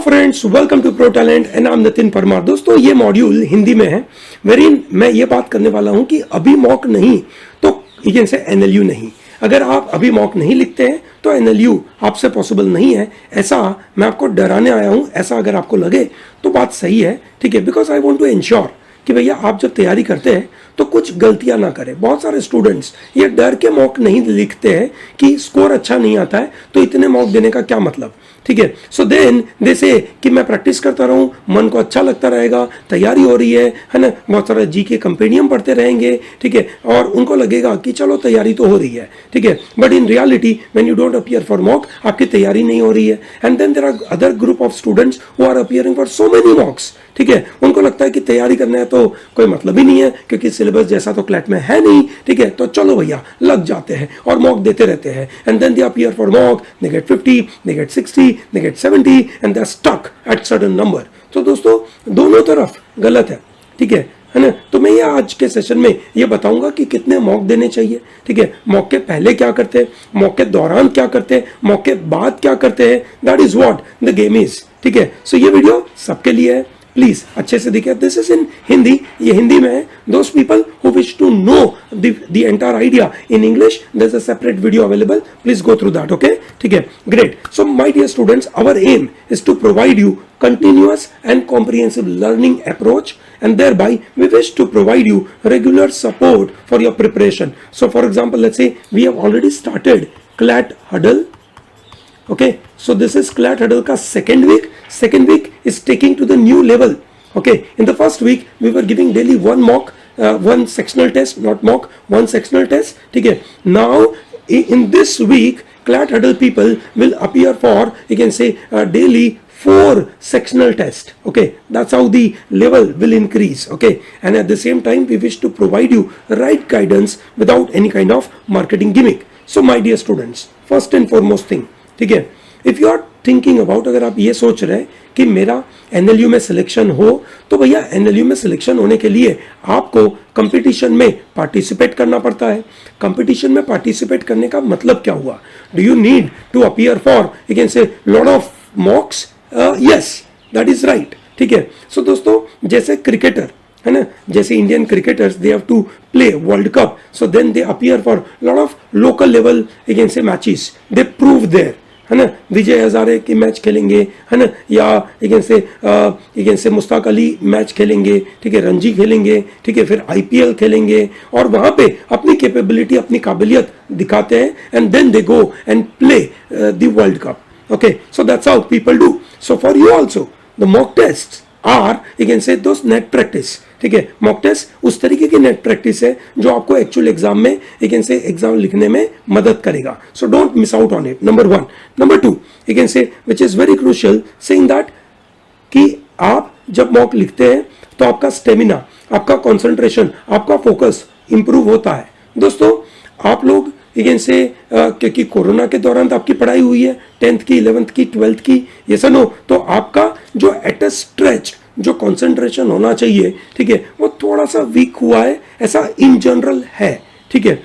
Friends, welcome to Pro Talent and I am Nitin Parmar. दोस्तों, ये module Hindi में है वेरीन मैं ये बात करने वाला हूं कि अभी मॉक नहीं तो यू कैन से एनएलयू नहीं। अगर आप अभी मॉक नहीं लिखते हैं तो एनएलयू आपसे पॉसिबल नहीं है। ऐसा मैं आपको डराने आया हूं। ऐसा अगर आपको लगे तो बात सही है, ठीक है, because I want to ensure कि भैया आप जब तैयारी करते हैं तो कुछ गलतियां ना करें। बहुत सारे स्टूडेंट्स ये डर के मॉक नहीं लिखते हैं कि स्कोर अच्छा नहीं आता है तो इतने मॉक देने का क्या मतलब, ठीक है। सो देन दे से कि मैं प्रैक्टिस करता रहूं, मन को अच्छा लगता रहेगा, तैयारी हो रही है ना, बहुत सारा जीके कंपेनियम पढ़ते रहेंगे, ठीक है, और उनको लगेगा कि चलो तैयारी तो हो रही है, ठीक है। But in reality when you don't appear for mock, आपकी तैयारी नहीं हो रही है। And then there are other group of students who are appearing for so many mocks, ठीक है। उनको लगता है कि तैयारी करना है तो कोई मतलब ही नहीं है क्योंकि सिलेबस जैसा तो क्लैट में है नहीं, ठीक है, तो चलो भैया लग जाते हैं और मॉक देते रहते हैं। And then they appear for mock, they get 50, they get 60, they get 70 and they're stuck at certain number। तो दोस्तों दोनों तरफ गलत है, ठीक है ना। तो मैं ये आज के सेशन में ये बताऊंगा कि कितने मॉक देने चाहिए, ठीक है। मॉक के पहले क्या करते हैं, मॉक के दौरान क्या करते हैं, मॉक के बाद क्या करते हैं, that is what the game is, ठीक है। सो ये वीडियो सबके लिए है, प्लीज अच्छे से देखिए। दिस इज इन हिंदी, ये हिंदी में है। Those people who wish to know the entire idea in English, there is a separate video available, please go through that, okay, ठीक है, great. So my dear students, our aim is to provide you continuous and comprehensive learning approach, and thereby we wish to provide you regular support for your preparation. So for example, let's say we have already started CLAT Huddle. Okay, so this is CLAT Huddle ka second week is taking to the new level. Okay, in the first week we were giving daily one mock, one sectional test, not mock, one sectional test, ठीक है। Now in this week CLAT Huddle people will appear for, you can say, daily 4 sectional tests. Okay, that's how the level will increase. Okay, and at the same time we wish to provide you right guidance without any kind of marketing gimmick. So my dear students, first and foremost thing, ठीक है, if you are thinking about, अगर आप ये सोच रहे हैं कि मेरा एनएलयू में सिलेक्शन हो, तो भैया एनएलयू में सिलेक्शन होने के लिए आपको कंपटीशन में पार्टिसिपेट करना पड़ता है। कंपटीशन में पार्टिसिपेट करने का मतलब क्या हुआ? Do you need to appear for, you can say, lot of mocks? Yes, that is right, ठीक है। सो दोस्तों, जैसे क्रिकेटर है ना, जैसे Indian cricketers they have to play world cup, so then they appear for lot of local level, you can say, matches, they prove their, है ना। विजय हजारे की मैच खेलेंगे, है ना, या यू कैन से मुश्ताक अली मैच खेलेंगे, ठीक है, रणजी खेलेंगे, ठीक है, फिर आईपीएल खेलेंगे और वहां पे अपनी कैपेबिलिटी, अपनी काबिलियत दिखाते हैं, and then they go and play the world cup. Okay, so that's how people do. So for you also, the mock tests are, you can say, those net practice, ठीक है। मॉक टेस्ट उस तरीके की net practice है जो आपको actual exam में, you can से, एग्जाम लिखने में मदद करेगा। So don't miss out on it, number 1। Number 2, you can से, which is very crucial, saying that कि आप जब मॉक लिखते हैं तो आपका स्टेमिना, आपका कॉन्सेंट्रेशन, आपका फोकस इंप्रूव होता है। दोस्तों, आप लोग, यू कैन से, क्योंकि कोरोना के दौरान तो आपकी पढ़ाई हुई है, 10th की, 11th की, 12th की, ये सब हो, तो आपका जो एट अ स्ट्रेच जो कंसंट्रेशन होना चाहिए, ठीक है, वो थोड़ा सा वीक हुआ है, ऐसा इन जनरल है, ठीक है।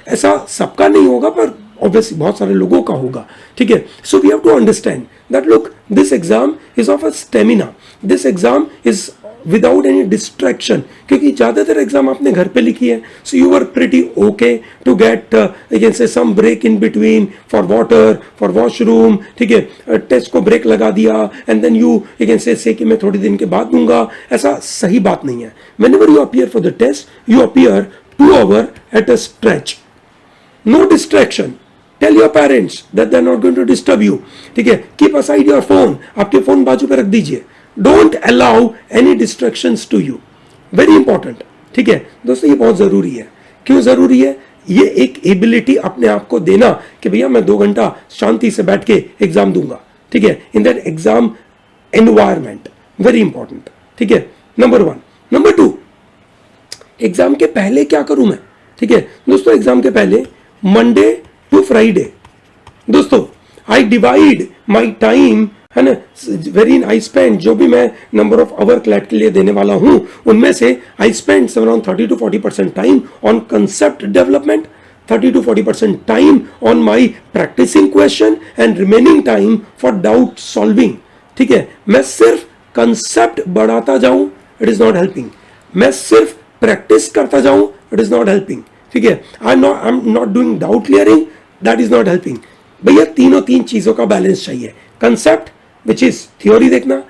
ऐसा सबका नहीं होगा पर ऑब्वियसली बहुत सारे लोगों का होगा, ठीक है। So we have to understand that look, this exam is of a stamina, this exam is without any distraction, क्योंकि ज्यादातर एग्जाम आपने घर पे लिखी है। So you are pretty okay to get, you can say, some break in between for water, for washroom, ठीक है। Test को ब्रेक लगा दिया एंड देन यू कैन से कि मैं थोड़ी दिन के बाद दूंगा, ऐसा सही बात नहीं है। Whenever you appear for the test, you appear 2 hours at a stretch, no distraction. Tell your parents that they're not going to disturb you, ठीक है। Keep aside your phone, आपके फोन बाजू पे रख दीजिए। Don't allow any distractions to you, very important, ठीक है। दोस्तों, ये बहुत जरूरी है। क्यों जरूरी है? ये एक एबिलिटी अपने आप को देना कि भैया मैं 2 घंटा शांति से बैठ के एग्जाम दूंगा, ठीक है, in that exam environment, very important, ठीक है, नंबर 1। नंबर 2, एग्जाम के पहले क्या करूं मैं, ठीक है। दोस्तों, एग्जाम के पहले मंडे टू फ्राइडे, दोस्तों, आई डिवाइड माई टाइम, है ना, वेरी आई स्पेंड, जो भी मैं नंबर ऑफ आवर क्लैट के लिए देने वाला हूं, उनमें से I spend around 30 to 40% time on concept development, 30 to 40% time on my practicing question and remaining time for doubt solving, ठीक है, मैं सिर्फ कंसेप्ट बढ़ाता जाऊं, इट इज नॉट हेल्पिंग। मैं सिर्फ प्रैक्टिस करता जाऊं, इट इज नॉट हेल्पिंग। ठीक है, I am not doing doubt clearing, that is not helping. भैया तीन चीजों का बैलेंस चाहिए। कंसेप्ट विच इज थ्योरी देखना,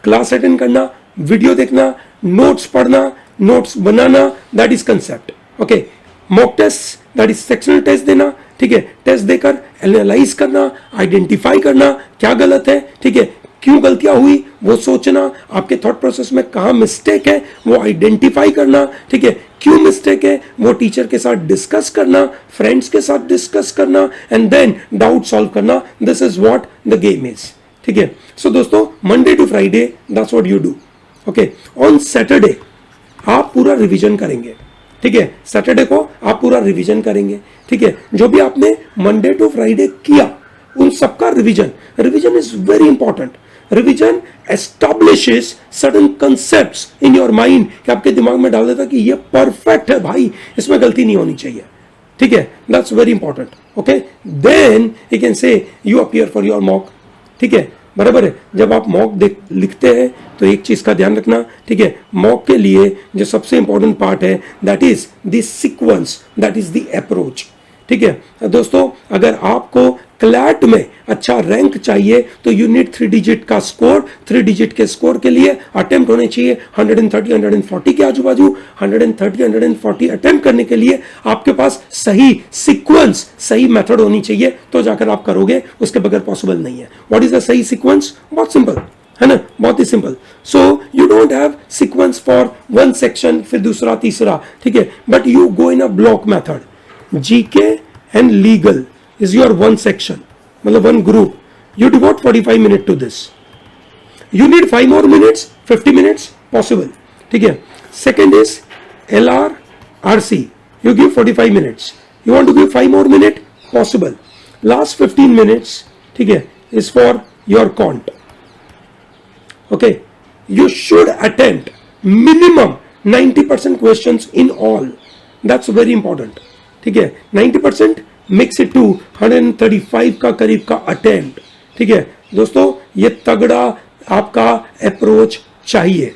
क्लास अटेंड करना, वीडियो देखना, नोट्स पढ़ना, नोट्स बनाना, that is concept. Okay, mock test, that is sectional test देना। ठीक है, टेस्ट देकर एनालाइज करना, आइडेंटिफाई करना क्या गलत है, ठीक है, क्यों गलतियां हुई वो सोचना, आपके थॉट प्रोसेस में कहां मिस्टेक है वो आइडेंटिफाई करना। ठीक है, क्यों मिस्टेक है वो टीचर के साथ डिस्कस करना, फ्रेंड्स के साथ डिस्कस करना, एंड देन डाउट सॉल्व करना। This is what the game is. ठीक है, सो दोस्तों Monday to Friday that's what you do. Okay, on Saturday आप पूरा रिवीजन करेंगे। ठीक है, सैटरडे को आप पूरा रिवीजन करेंगे। ठीक है, जो भी आपने मंडे टू फ्राइडे किया उन सबका revision is very important. Revision establishes certain concepts in your mind, कि आपके दिमाग में डाल देता कि ये परफेक्ट है भाई, इसमें गलती नहीं होनी चाहिए। ठीक है, that's very important. Okay, then you can say you appear for your mock. ठीक है, बराबर है। जब आप मॉक लिखते हैं तो एक चीज का ध्यान रखना। ठीक है, मॉक के लिए जो सबसे इंपॉर्टेंट पार्ट है that is the sequence, that is the approach. ठीक है दोस्तों, अगर आपको क्लैट में अच्छा रैंक चाहिए तो यू नीड 3 डिजिट का स्कोर। 3 डिजिट के स्कोर के लिए अटेम्प्ट होने चाहिए 130 140 के आजू बाजू। 130 140 अटेम्प्ट करने के लिए आपके पास सही सीक्वेंस, सही मेथड होनी चाहिए, तो जाकर आप करोगे, उसके बगैर पॉसिबल नहीं है। व्हाट इज द सही सीक्वेंस? बहुत सिंपल है ना, बहुत ही सिंपल। So you don't have sequence for one section, फिर दूसरा तीसरा, ठीक है, but you go in a block method. GK and legal is your one section, मतलब one group. You devote 45 minutes to this. You need 5 more minutes, 50 minutes possible. ठीक है. Second is LRRC. You give 45 minutes. You want to give 5 more minutes possible. Last 15 minutes, ठीक है, is for your quant. Okay. You should attempt minimum 90% questions in all. That's very important. ठीक है, 90% mix it to 135 का करीब का attempt. ठीक है दोस्तों, ये तगड़ा आपका अप्रोच चाहिए।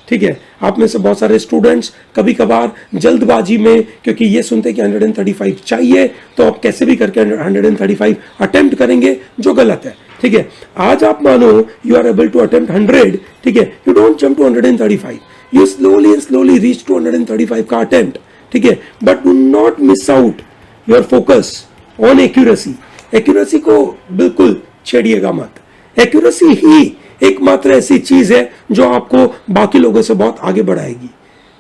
ठीक है, आप में से बहुत सारे स्टूडेंट्स कभी कभार जल्दबाजी में, क्योंकि ये सुनते कि 135 चाहिए, तो आप कैसे भी करके 135 अटेम्प्ट करेंगे, जो गलत है। ठीक है, आज आप मानो you are able to attempt 100, ठीक है, you don't jump to 135, you slowly reach to 135 का अटेम्प्ट। ठीक है, but do not miss out your focus on accuracy. Accuracy को बिल्कुल छेड़िएगा मत। एक्यूरेसी ही एकमात्र ऐसी चीज है जो आपको बाकी लोगों से बहुत आगे बढ़ाएगी।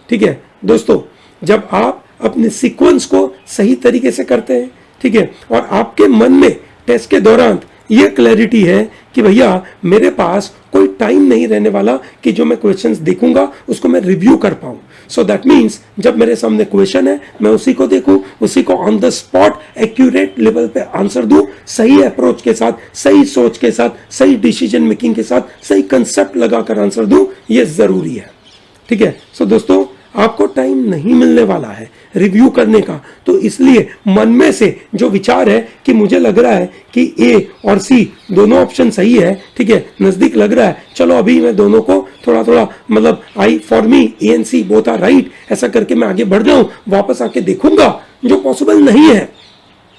ठीक है दोस्तों, जब आप अपने सीक्वेंस को सही तरीके से करते हैं, ठीक है, और आपके मन में टेस्ट के दौरान ये क्लैरिटी है कि भैया मेरे पास कोई टाइम नहीं रहने वाला कि जो मैं क्वेश्चंस देखूंगा उसको मैं रिव्यू कर पाऊं। सो दैट मीन्स जब मेरे सामने क्वेश्चन है मैं उसी को देखूं, उसी को on the spot accurate level पे आंसर दूं, सही अप्रोच के साथ, सही सोच के साथ, सही डिसीजन मेकिंग के साथ, सही कंसेप्ट लगाकर आंसर दूं, ये जरूरी है। ठीक है, सो दोस्तों आपको टाइम नहीं मिलने वाला है रिव्यू करने का, तो इसलिए मन में से जो विचार है कि मुझे लग रहा है कि A और C दोनों ऑप्शन सही है, ठीक है, नजदीक लग रहा है, चलो अभी मैं दोनों को थोड़ा थोड़ा, मतलब I for me A and C both are right, ऐसा करके मैं आगे बढ़ जाऊं, वापस आके देखूंगा, जो पॉसिबल नहीं है।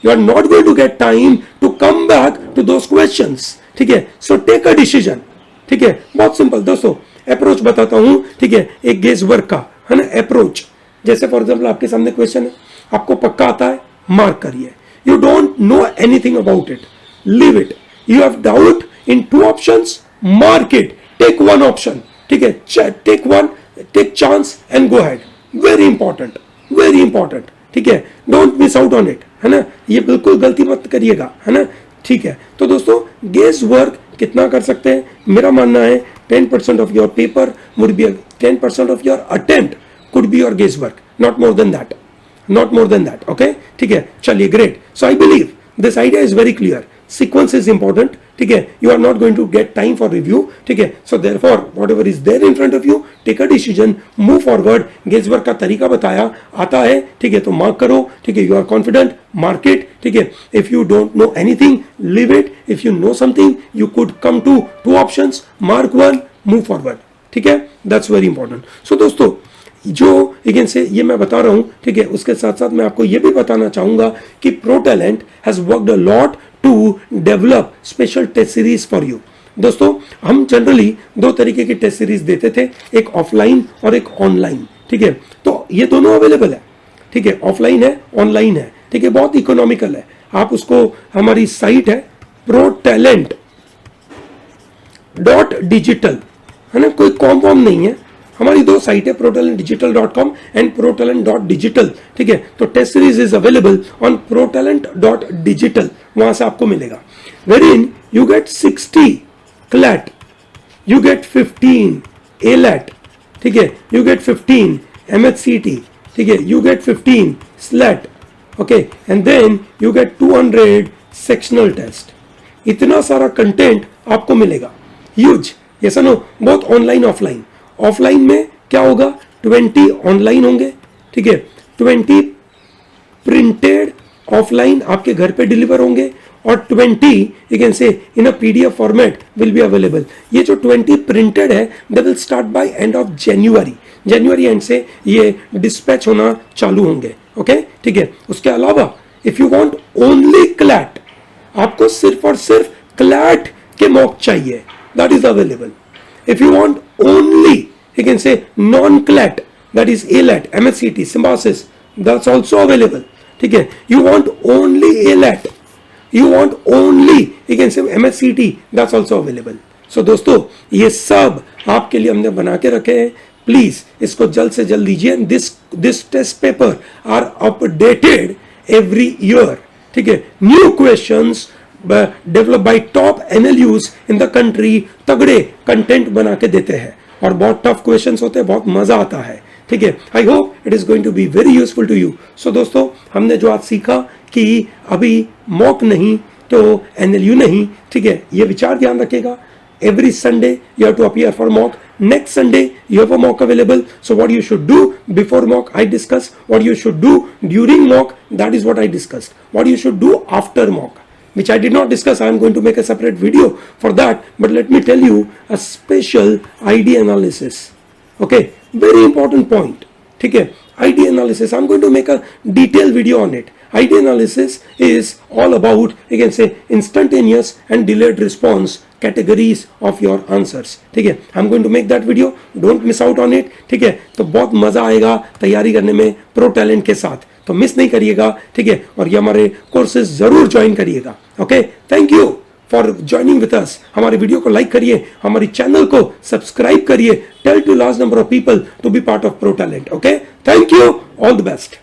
You are not going to get time to come back to those questions. ठीक है, सो टेक अ डिसीजन। ठीक है, बहुत सिंपल दोस्तों, अप्रोच बताता हूं। ठीक है, एक गेज वर्क का है ना अप्रोच। जैसे फॉर एग्जाम्पल आपके सामने क्वेश्चन है, आपको पक्का आता है, मार्क करिए। You don't know anything about it, leave it. You have doubt in 2 options, mark it, take 1 option. ठीक है, take 1, take chance and go ahead. Very important, very important. ठीक है, don't miss out on it, है ना, ये बिल्कुल गलती मत करिएगा, है ना। ठीक है, तो दोस्तों गेस वर्क कितना कर सकते हैं? मेरा मानना है 10% of your paper would be 10% of your attempt could be your guess work, not more than that, not more than that. Okay, ठीक है, चलिए, great. So I believe this idea is very clear. Sequence is important, ठीक है, you are not going to get time for review, ठीक है, so therefore whatever is there in front of you, take a decision, move forward, guesswork का तरीका बताया आता है, ठीक है, तो मार्क करो, ठीक है, यू आर कॉन्फिडेंट, मार्केट, ठीक है, if you don't know anything leave it, if you know something you could come to two options, mark one, move forward, ठीक है, दैट्स वेरी इंपॉर्टेंट। सो दोस्तों जो अगेन से ये मैं बता रहा हूं, ठीक है, उसके साथ साथ मैं आपको ये भी बताना चाहूंगा कि Pro Talent has worked a lot to develop special test series for you. दोस्तों हम जनरली दो तरीके की टेस्ट सीरीज देते थे, एक ऑफलाइन और एक ऑनलाइन, ठीक है, तो ये दोनों अवेलेबल है, ठीक है, ऑफलाइन है, ऑनलाइन है, ठीक है, बहुत इकोनॉमिकल है। आप उसको, हमारी साइट है protalent.digital, है ना, कोई कॉम नहीं है, हमारी दो साइट है protalentdigital.com एंड protalent.digital, ठीक है, तो test series is available on protalent.digital, वहां से आपको मिलेगा, wherein you get 60 CLAT, you get 15 ALAT, ठीक है, you get 15 MHCT, ठीक है, you get 15 SLAT, okay, and then you get 200 sectional test. इतना सारा कंटेंट आपको मिलेगा, ह्यूज, ये सुनो, बहुत ऑनलाइन ऑफलाइन। ऑफलाइन में क्या होगा, 20 ऑनलाइन होंगे, ठीक है, 20 प्रिंटेड ऑफलाइन आपके घर पे डिलीवर होंगे, और 20 यू कैन से इन a PDF format will be available. ये जो 20 प्रिंटेड है they will start by end of January and से ये डिस्पैच होना चालू होंगे, ओके, ठीक है। उसके अलावा if you want only CLAT, आपको सिर्फ और सिर्फ क्लैट के मॉक चाहिए, that is available. If you want only you can से non CLAT, that is ALAT, MHCT, Symbiosis, that's also available, ठीक है। You want only ALAT, you want only you can say MHCT, that's also available। so दोस्तों ये सब आपके लिए हमने बना के रखे हैं, प्लीज इसको जल्द से जल्द लीजिए। This test paper are updated every year, ठीक है, new questions develop by top NLUs in the country, तगड़े कंटेंट बना के देते हैं और बहुत टफ क्वेश्चंस होते हैं, बहुत मजा आता है, ठीक है। I hope it is going to be very useful to you. So दोस्तों हमने जो आज सीखा कि अभी मॉक नहीं तो NLU नहीं, ठीक है, ये विचार ध्यान रखेगा। Every Sunday you have to appear for mock, next Sunday you have a mock available. So what you should do before mock I discuss, what you should do during mock, that is what I discussed, what you should do after mock, which I did not discuss. I am going to make a separate video for that, but let me tell you a special ID analysis, okay, very important point, ठीक है, ID analysis, I'm going to make a detailed video on it. ID analysis is all about, you can say, instantaneous and delayed response categories of your answers, ठीक है। I'm going to make that video, don't miss out on it, ठीक है। तो बहुत मजा आएगा तैयारी करने में प्रो टैलेंट के साथ, तो मिस नहीं करिएगा, ठीक है, और ये हमारे कोर्सेज जरूर ज्वाइन करिएगा, okay. Thank you for joining with us. हमारे वीडियो को लाइक करिए, हमारी चैनल को सब्सक्राइब करिए, tell to large number of people to be part of Pro Talent, okay. Thank you, all the best.